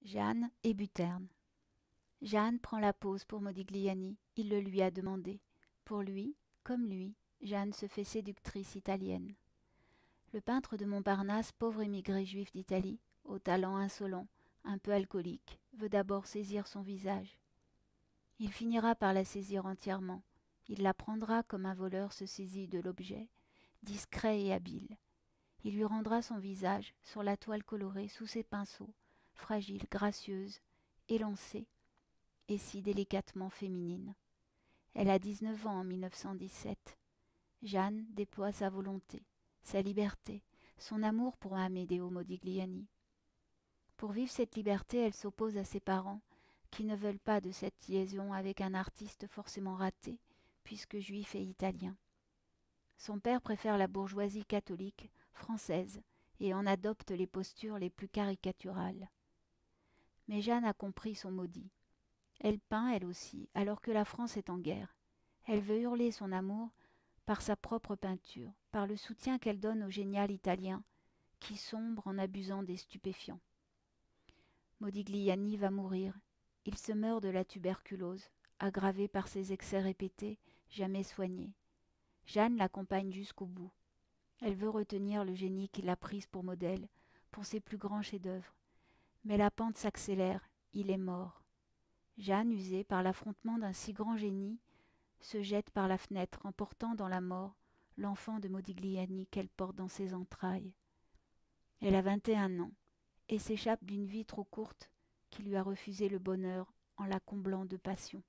Jeanne et Buterne. Jeanne prend la pose pour Modigliani, il le lui a demandé. Pour lui, comme lui, Jeanne se fait séductrice italienne. Le peintre de Montparnasse, pauvre émigré juif d'Italie, au talent insolent, un peu alcoolique, veut d'abord saisir son visage. Il finira par la saisir entièrement. Il la prendra comme un voleur se saisit de l'objet, discret et habile. Il lui rendra son visage sur la toile colorée sous ses pinceaux, fragile, gracieuse, élancée et si délicatement féminine. Elle a 19 ans en 1917. Jeanne déploie sa volonté, sa liberté, son amour pour Amedeo Modigliani. Pour vivre cette liberté, elle s'oppose à ses parents, qui ne veulent pas de cette liaison avec un artiste forcément raté, puisque juif et italien. Son père préfère la bourgeoisie catholique, française, et en adopte les postures les plus caricaturales. Mais Jeanne a compris son maudit. Elle peint, elle aussi, alors que la France est en guerre. Elle veut hurler son amour par sa propre peinture, par le soutien qu'elle donne au génial italien, qui sombre en abusant des stupéfiants. Modigliani va mourir. Il se meurt de la tuberculose, aggravée par ses excès répétés, jamais soignés. Jeanne l'accompagne jusqu'au bout. Elle veut retenir le génie qui l'a prise pour modèle, pour ses plus grands chefs-d'œuvre. Mais la pente s'accélère, il est mort. Jeanne, usée par l'affrontement d'un si grand génie, se jette par la fenêtre, emportant dans la mort l'enfant de Modigliani qu'elle porte dans ses entrailles. Elle a 21 ans et s'échappe d'une vie trop courte qui lui a refusé le bonheur en la comblant de passion.